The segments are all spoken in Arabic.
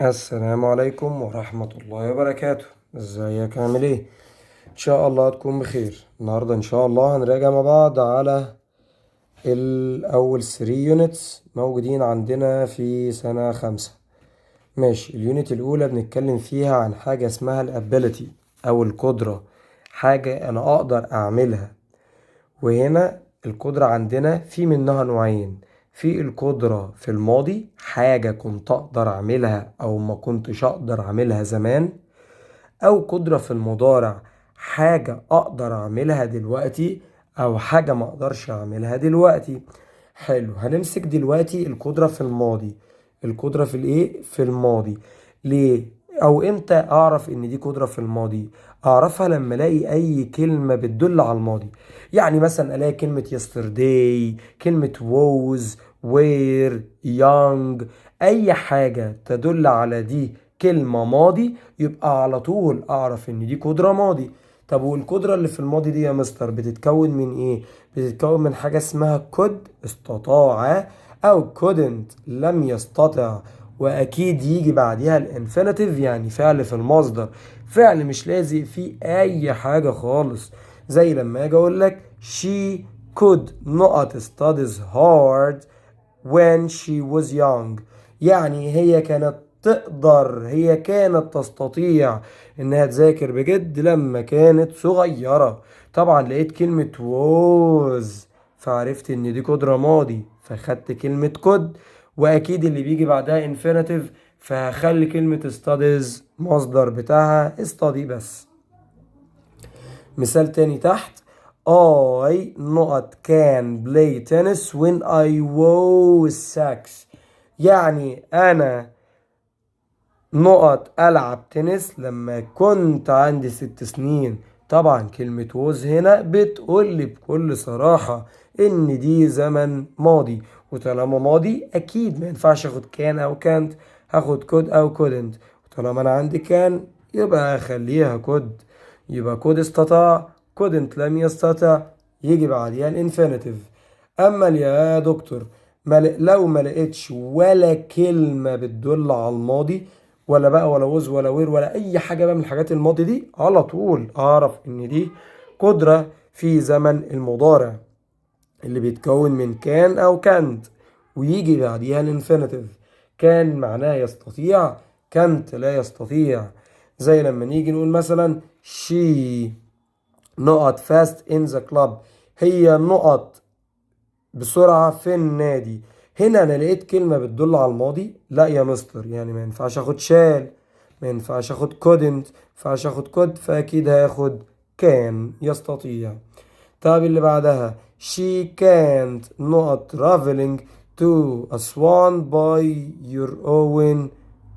السلام عليكم ورحمة الله وبركاته. ازيك؟ عامل ايه؟ ان شاء الله تكون بخير. النهاردة ان شاء الله هنراجع مع بعض على الاول 3 يونتس موجودين عندنا في سنة 5. ماشي، اليونت الاولى بنتكلم فيها عن حاجة اسمها الابيليتي او القدرة، حاجة انا اقدر اعملها. وهنا القدرة عندنا في منها نوعين: في القدرة في الماضي، حاجة كنت أقدر أعملها أو ما كنتش أقدر أعملها زمان، أو قدرة في المضارع، حاجة أقدر أعملها دلوقتي أو حاجة ما أقدرش أعملها دلوقتي. حلو، هنمسك دلوقتي القدرة في الماضي. القدرة في الإيه؟ في الماضي. ليه؟ أو إمتى أعرف إن دي قدرة في الماضي؟ أعرفها لما ألاقي أي كلمة بتدل على الماضي. يعني مثلا ألاقي كلمة yesterday، كلمة was، were، young، أي حاجة تدل على دي كلمة ماضي يبقى على طول اعرف ان دي قدرة ماضي. طب والقدرة اللي في الماضي دي يا مستر بتتكون من ايه؟ بتتكون من حاجة اسمها could، استطاع، او couldn't، لم يستطع. واكيد يجي بعديها الانفينيتيف، يعني فعل في المصدر، فعل مش لازق فيه اي حاجة خالص. زي لما اجي اقول لك she could not studies hard when she was young، يعني هي كانت تستطيع انها تذاكر بجد لما كانت صغيرة. طبعا لقيت كلمة was فعرفت ان دي قدرة ماضي فخدت كلمة could، واكيد اللي بيجي بعدها infinitive فهخلي كلمة studies مصدر بتاعها study بس. مثال تاني تحت: I not can play tennis when I was 6، يعني أنا ألعب تنس لما كنت عندي 6 سنين. طبعا كلمة was هنا بتقولي بكل صراحة إن دي زمن ماضي، وطالما ماضي أكيد ما ينفعش أخد كان أو كانت، هاخد could أو couldn't. وطالما أنا عندي كان يبقى أخليها could، يبقى could استطاع، couldn't لم يستطع، يجي بعديها الانفينيتيف. أما يا دكتور لو ما لقيتش ولا كلمة بتدل على الماضي، ولا بقى ولا وز ولا وير ولا اي حاجه بقى من الحاجات الماضي دي، على طول اعرف ان دي قدره في زمن المضارع اللي بيتكون من كان او كانت، ويجي بعديها الانفينيتيف. كان معناه يستطيع، كانت لا يستطيع. زي لما نيجي نقول مثلا she not fast in the club، هي نقط بسرعة في النادي. هنا أنا لقيت كلمة بتدل على الماضي، لا يا مستر، يعني ما ينفعش أخد شال، ما ينفعش أخد couldn't، ما ينفعش أخد could، فأكيد هاخد كان يستطيع. طب اللي بعدها she can't not traveling to Aswan by your own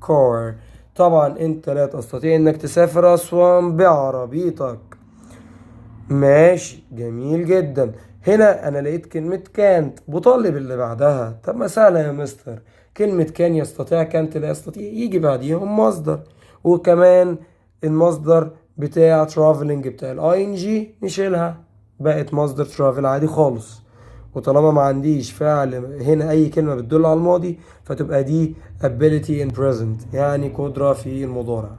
car، طبعا انت لا تستطيع انك تسافر أسوان بعربيتك. ماشي، جميل جدا. هنا انا لقيت كلمة كانت بطالب اللي بعدها. طب ما سهلة يا مستر، كلمة كان يستطيع، كانت لا يستطيع، يجي بعديهم مصدر. وكمان المصدر بتاع traveling بتاع الاي ان جي نشيلها، بقت مصدر travel عادي خالص. وطالما ما عنديش فعل هنا اي كلمة بتدل على الماضي فتبقى دي ability in present، يعني قدرة في المضارع.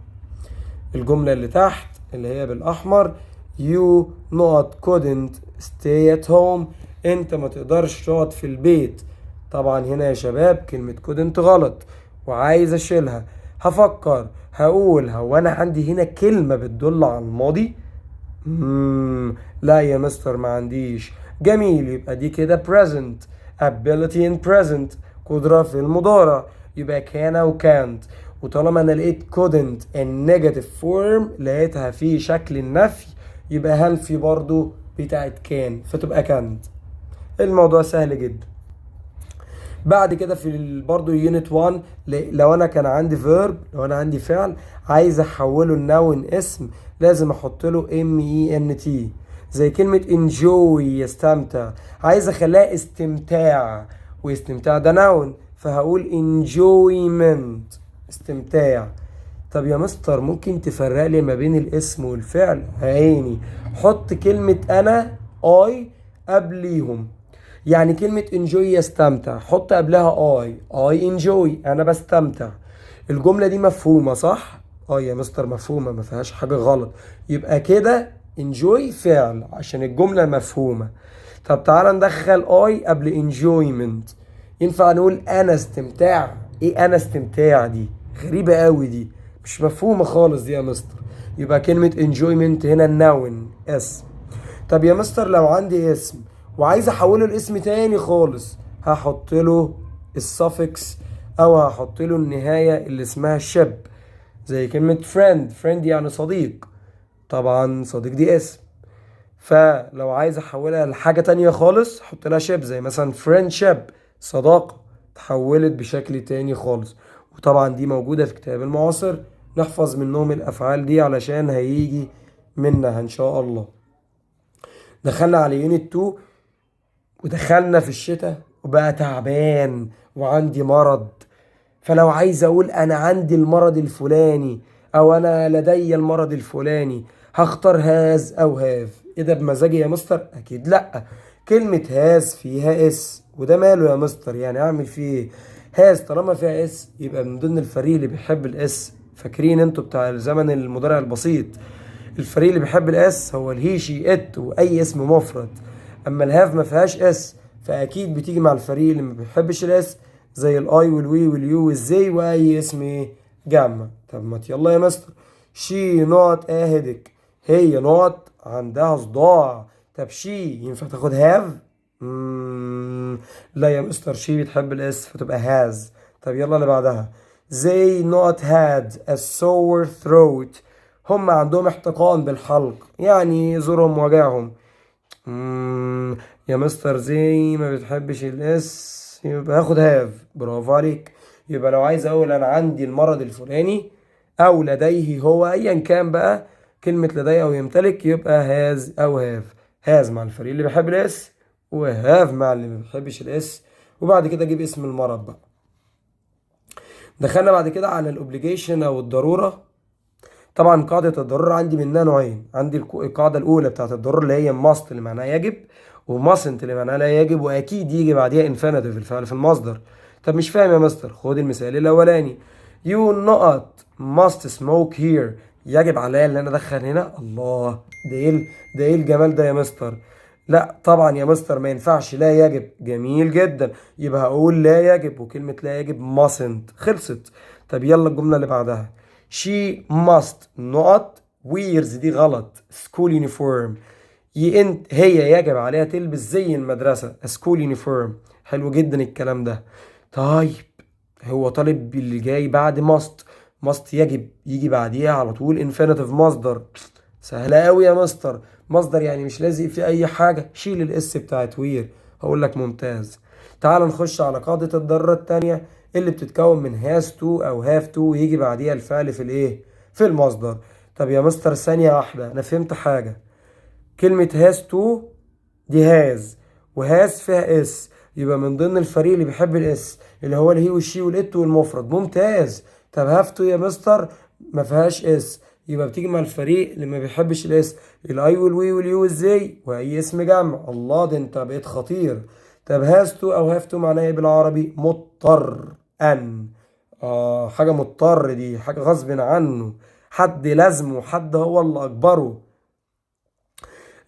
الجملة اللي تحت اللي هي بالأحمر: you not couldn't stay at home، انت ما تقدرش تقعد في البيت. طبعا هنا يا شباب كلمة couldn't غلط وعايز اشيلها. هفكر، هقول هو انا عندي هنا كلمة بتدل على الماضي؟ لا يا مستر ما عنديش. جميل، يبقى دي كده present، ability in present، قدرة في المضارع، يبقى كان أو can't. وطالما أنا لقيت couldn't in negative form لقيتها في شكل النفي، يبقى هنفي برضو بتاعت كان فتبقى can't. الموضوع سهل جدا. بعد كده في برضو يونت 1، لو انا كان عندي فيرب، لو انا عندي فعل عايز احوله لنون اسم، لازم احط له ام اي ان تي. زي كلمة enjoy يستمتع، عايز اخليها استمتاع، واستمتاع ده نون فهقول enjoyment، استمتاع. طب يا مستر ممكن تفرق لي ما بين الاسم والفعل؟ عيني، حط كلمة انا I قبليهم. يعني كلمة enjoy يستمتع، حط قبلها I enjoy، أنا بستمتع. الجملة دي مفهومة صح؟ اه يا مستر مفهومة، ما فيهاش حاجة غلط. يبقى كده enjoy فعل عشان الجملة مفهومة. طب تعالى ندخل I قبل enjoyment. ينفع نقول أنا استمتاع؟ إيه أنا استمتاع دي؟ غريبة قوي دي، مش مفهومة خالص دي يا مستر. يبقى كلمة enjoyment هنا noun اسم. طب يا مستر لو عندي اسم وعايز احوله لاسم تاني خالص، هحط له السفكس او هحط له النهاية اللي اسمها شب، زي كلمة friend يعني صديق. طبعا صديق دي اسم، فلو عايز احولها لحاجة تانية خالص حط لها شب، زي مثلا friendship صداقة، تحولت بشكل تاني خالص. وطبعا دي موجودة في كتاب المعاصر، نحفظ منهم الافعال دي علشان هيجي منها ان شاء الله. دخلنا على يونت 2 ودخلنا في الشتاء وبقى تعبان وعندي مرض. فلو عايز اقول انا عندي المرض الفلاني او انا لدي المرض الفلاني، هختار هاز او هاف. ايه ده بمزاجي يا مستر؟ اكيد لا. كلمة هاز فيها اس، وده ماله يا مستر؟ يعني اعمل فيه ايه؟ هاز طالما فيها اس يبقى من ضمن الفريق اللي بيحب الاس. فاكرين انتوا بتاع الزمن المضارع البسيط، الفريق اللي بيحب الاس هو الهي شي ات واي اسم مفرد. اما الهاف ما فيهاش اس، فاكيد بتيجي مع الفريق اللي ما بيحبش الاس، زي الاي والوي واليو والزي واي اسم ايه جمع. طب ما يلا يا مستر. شي نوت اهدك، هي نوت عندها صداع. طب شي ينفع تاخد هاف؟ لا يا مستر، شي بتحب الاس فتبقى هاز. طب يلا اللي بعدها. they not had a sore throat، هم عندهم احتقان بالحلق، يعني زورهم وجعهم. يا مستر زي ما بتحبش الاس يبقى هاخد هاف. برافو عليك. يبقى لو عايز اقول انا عندي المرض الفلاني او لديه هو ايا كان بقى، كلمة لديه او يمتلك، يبقى هاز او هاف. هاز مع الفريق اللي بيحب الاس، وهاف مع اللي ما بيحبش الاس. وبعد كده اجيب اسم المرض بقى. دخلنا بعد كده على الاوبليجيشن او الضرورة. طبعا قاعدة الضرورة عندي منها نوعين. عندي القاعدة الأولى بتاعت الضرورة اللي هي must اللي معناها يجب، وmustn't اللي معناها لا يجب وأكيد يجي بعديها infinitive الفعل في المصدر. طب مش فاهم يا مستر، خد المثال الأولاني. You not must smoke here، يجب عليا ان انا ادخن هنا. الله، ده ايه الجمال ده يا مستر؟ لا طبعا يا مستر ما ينفعش لا يجب. جميل جدا، يبقى هقول لا يجب، وكلمة لا يجب mustn't. خلصت. طب يلا الجملة اللي بعدها. She must not wears دي غلط. school uniform، هي يجب عليها تلبس زي المدرسة school uniform. حلو جدا الكلام ده. طيب هو طالب اللي جاي بعد must يجب يجي بعديها على طول infinitive مصدر. سهلة قوي يا مستر، مصدر يعني مش لازق في اي حاجة، شيل الاس بتاعت وير. هقول لك ممتاز. تعال نخش على قاعدة الضرورة التانية اللي بتتكون من has to او have to ويجي بعديها الفعل في الايه، في المصدر. طب يا مستر ثانية واحدة، انا فهمت حاجة. كلمة has to دي هاز، وهاز فيها اس، يبقى من ضمن الفريق اللي بيحب الاس اللي هو الهي والشي والات والمفرد. ممتاز. طب هافتو يا مستر ما فيهاش اس، يبقى بتيجي مع الفريق اللي ما بيحبش الاس، الاي والوي واليو والزي واي اسم جمع. الله، ده انت بقيت خطير. طب هاستو او هافتو معناه ايه بالعربي؟ مضطر ان. حاجة مضطر دي حاجة غصب عنه، حد لازمه، حد هو اللي اجبره.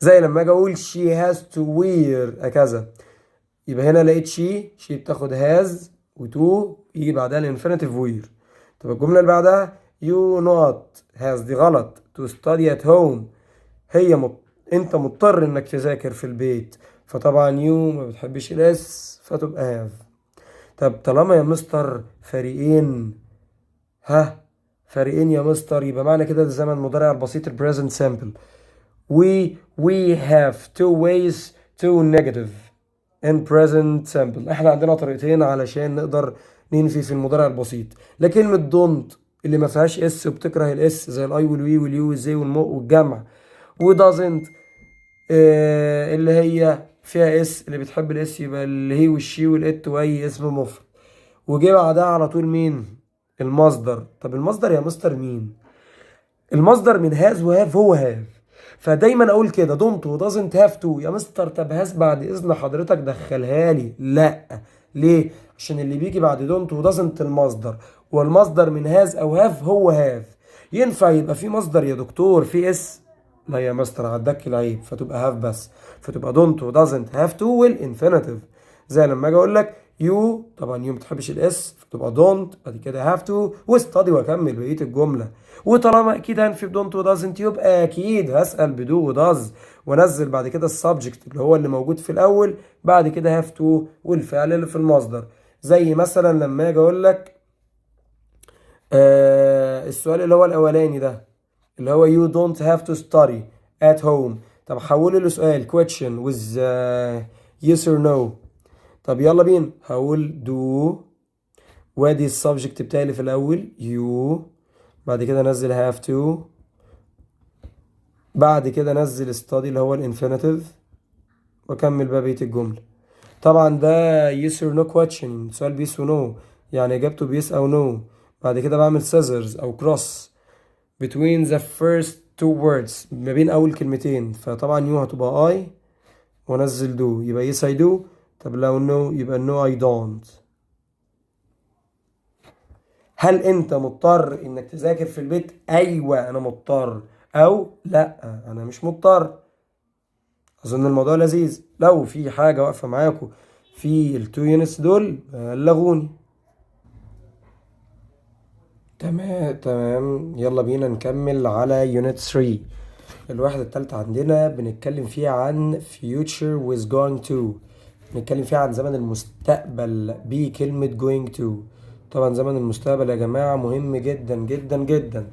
زي لما اجي اقول she has to wear كذا، يبقى هنا لقيت she بتاخد has وتو يجي بعدها الانفينيتيف wear. طب الجملة اللي بعدها you not has دي غلط. to study at home، انت مضطر انك تذاكر في البيت، فطبعا you ما بتحبش الاس فتبقى have. طب طالما يا مستر فريقين، فريقين يا مستر، يبقى معنى كده ده زمن مضارع البسيط present simple. we have two ways to negative in present simple. احنا عندنا طريقتين علشان نقدر ننفي في المضارع البسيط. لا كلمة don't اللي ما فيهاش اس وبتكره الاس زي الاي والوي واليو والزي والجمع، و doesn't اللي هي فيها اس اللي بتحب الاس، يبقى اللي هي والشي والات واي اسم مفرد. وجي بعدها على طول مين؟ المصدر. طب المصدر يا مستر مين؟ المصدر من هاز وهاف هو هاف، فدايما اقول كده دونت ودازنت هاف تو. يا مستر طب هاز بعد اذن حضرتك دخلها لي. لا، ليه؟ عشان اللي بيجي بعد دونت ودازنت المصدر، والمصدر من هاز او هاف هو هاف. ينفع يبقى في مصدر يا دكتور في اس؟ لا يا مستر، عدك العيب، فتبقى هاف بس، فتبقى don't و doesn't have to والانفينيتيف. زي لما اجي اقول لك يو، طبعا يو ما بتحبش الاس، فتبقى don't بعد كده have to واستدي واكمل بقيه الجمله. وطالما اكيد هنفي بدونت ودازنت يبقى اكيد هسال بدو وداز، وانزل بعد كده السبجكت اللي هو اللي موجود في الاول، بعد كده هاف تو والفعل اللي في المصدر. زي مثلا لما اجي اقول لك السؤال اللي هو الاولاني ده اللي هو you don't have to study at home. طب حوله لسؤال question with yes or no. طب يلا بينا، هقول do وادي السبجكت بتاعي اللي في الاول you، بعد كده انزل have to، بعد كده انزل study اللي هو الانفينيتيف، واكمل بقى بقية الجملة. طبعا ده yes or no question، سؤال بيس ونو، يعني اجابته بيس او نو. بعد كده بعمل scissors او cross between the first two words، ما بين اول كلمتين، فطبعا يو هتبقى I وانزل do يبقى yes I do. طب لو no يبقى no I don't. هل انت مضطر انك تذاكر في البيت؟ ايوه انا مضطر، او لا انا مش مضطر. اظن الموضوع لذيذ. لو في حاجة واقفة معاكم في التو يونتس دول بلغوني. تمام تمام، يلا بينا نكمل على يونت 3. الوحدة التالتة عندنا بنتكلم فيها عن future with going to، بنتكلم فيها عن زمن المستقبل بكلمة going to. طبعا زمن المستقبل يا جماعة مهم جدا جدا جدا،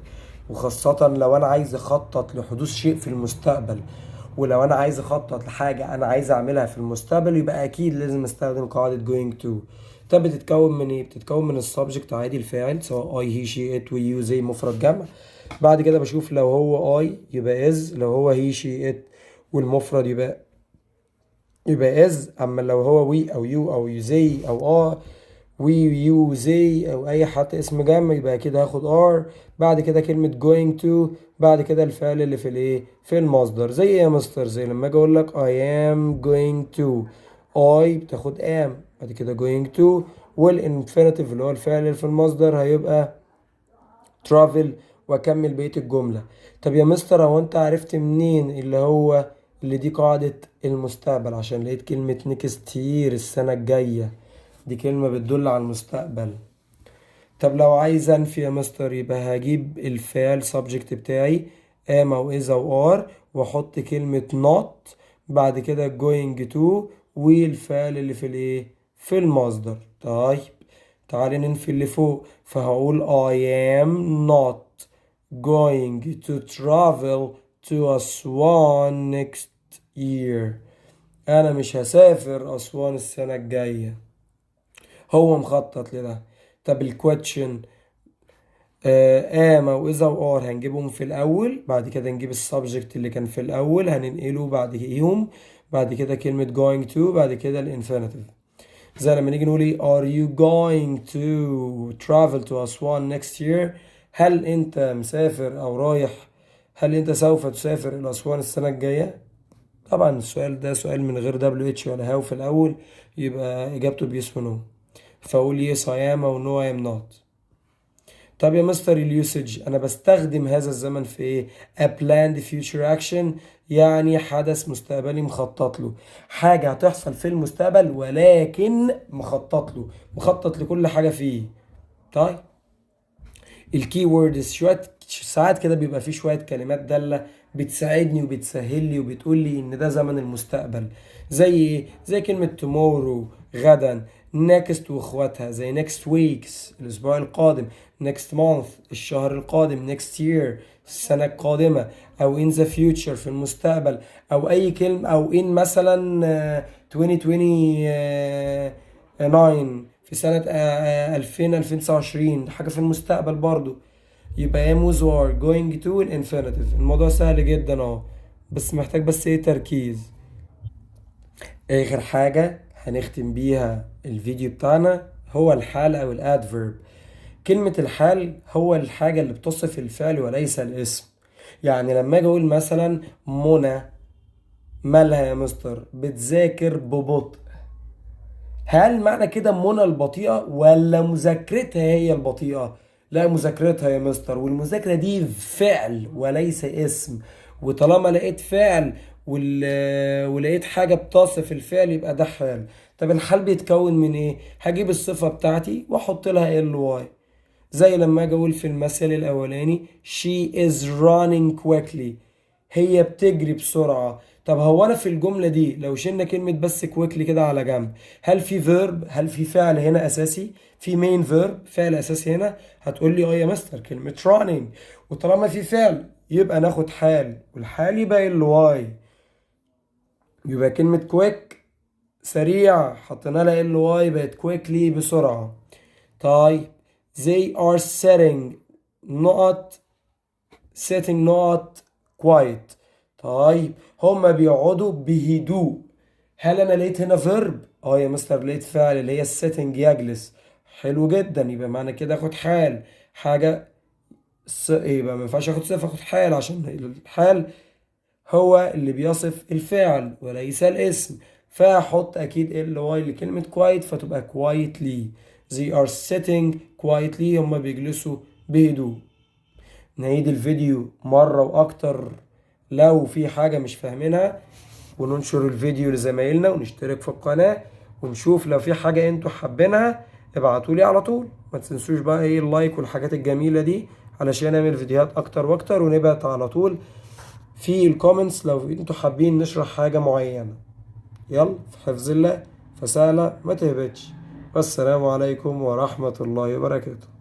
وخاصة لو أنا عايز أخطط لحدوث شيء في المستقبل، ولو أنا عايز أخطط لحاجة أنا عايز أعملها في المستقبل، يبقى أكيد لازم أستخدم قاعدة going to. طب بتتكون من إيه؟ بتتكون من السبجكت عادي الفاعل، سواء I he she it we you زي مفرد جمع. بعد كده بشوف لو هو I يبقى is، لو هو he she it والمفرد يبقى is. اما لو هو we او you او زي او we you زي او اي حتى اسم جمع يبقى كده هاخد are. بعد كده كلمة going to، بعد كده الفعل اللي في الايه في المصدر. زي ايه يا مستر؟ زي لما اجي اقول لك I am going to، I بتاخد am، بعد كده going to، والانفينيتيف اللي هو الفعل اللي في المصدر هيبقى travel، واكمل بقية الجملة. طب يا مستر هو انت عرفت منين اللي دي قاعدة المستقبل؟ عشان لقيت كلمة next year السنة الجاية، دي كلمة بتدل على المستقبل. طب لو عايز انفي يا مستر يبقى هجيب الفعل subject بتاعي am او is او are، واحط كلمة not، بعد كده going to، والفعل اللي في الايه في المصدر. طيب تعالي ننفي اللي فوق، فهقول I am not going to travel to أسوان next year. أنا مش هسافر أسوان السنة الجاية. هو مخطط لده. طب الكويتشن am أو is أو are هنجيبهم في الأول، بعد كده نجيب السبجكت اللي كان في الأول هننقله بعديهم، بعد كده كلمة going to، بعد كده الانفينيتيف. زي لما نيجي نقول ايه are you going to travel to أسوان next year؟ هل انت مسافر او رايح، هل انت سوف تسافر الى أسوان السنة الجاية؟ طبعا السؤال ده سؤال من غير WH ولا هاو في الاول، يبقى اجابته بيس ونو، فاقول yes I am او no I am not. طب يا مستر اليوسج، انا بستخدم هذا الزمن في ايه؟ a planned future action، يعني حدث مستقبلي مخطط له، حاجة هتحصل في المستقبل ولكن مخطط له، مخطط لكل حاجة فيه. طيب الكي ووردز، شوية ساعات كده بيبقى فيه شوية كلمات دالة بتساعدني وبتسهل لي وبتقول لي ان ده زمن المستقبل. زي ايه؟ زي كلمة tomorrow غدا، next واخواتها زي next weeks الاسبوع القادم، next month الشهر القادم، next year السنة القادمة، او in the future في المستقبل، او اي كلمة، او in مثلا 2029 في سنة 2029 حاجة في المستقبل برضو، يبقى am was were going to الانفينيتيف. الموضوع سهل جدا اهو، بس محتاج بس ايه تركيز. اخر حاجة هنختم بيها الفيديو بتاعنا هو الحال او الادفيرب. كلمة الحال هو الحاجة اللي بتصف الفعل وليس الاسم. يعني لما اجي اقول مثلا منى مالها يا مستر؟ بتذاكر ببطء. هل معنى كده منى البطيئة ولا مذاكرتها هي البطيئة؟ لا، مذاكرتها يا مستر، والمذاكرة دي فعل وليس اسم، وطالما لقيت فعل ولقيت حاجة بتصف الفعل يبقى ده حال. طب الحال بيتكون من ايه؟ هجيب الصفة بتاعتي واحط لها ال واي، زي لما اجي اقول في المثل الاولاني she is running quickly، هي بتجري بسرعة. طب هو انا في الجملة دي لو شلنا كلمة بس quickly كده على جنب، هل في verb، هل في فعل هنا اساسي، في main verb فعل اساسي هنا؟ هتقول لي اه يا مستر كلمة running، وطالما في فعل يبقى ناخد حال، والحال يبقى ال واي، يبقى كلمة quick سريع حطينا لها ال واي بقت quickly بسرعة. طيب they are sitting نقط sitting نقط quiet. طيب هما بيقعدوا بهدوء، هل انا لقيت هنا verb؟ اه يا مستر لقيت فعل اللي هي sitting يجلس. حلو جدا، يبقى معنى كده اخد حال حاجة يبقى ما ينفعش اخد صفة، اخد حال عشان الحال هو اللي بيصف الفعل وليس الاسم، فاحط اكيد ال واي لكلمة quiet فتبقى quietly. they are sitting quietly، هما بيجلسوا بهدوء. نعيد الفيديو مرة واكتر لو في حاجة مش فاهمينها، وننشر الفيديو لزمايلنا ونشترك في القناة، ونشوف لو في حاجة انتوا حابينها ابعتولي على طول. ما تنسوش بقى ايه اللايك والحاجات الجميلة دي علشان نعمل فيديوهات اكتر واكتر، ونبعت على طول في الكومنتس لو انتوا حابين نشرح حاجة معينة. يلا في حفظ الله، فسهلة ما تهبطش. والسلام عليكم ورحمة الله وبركاته.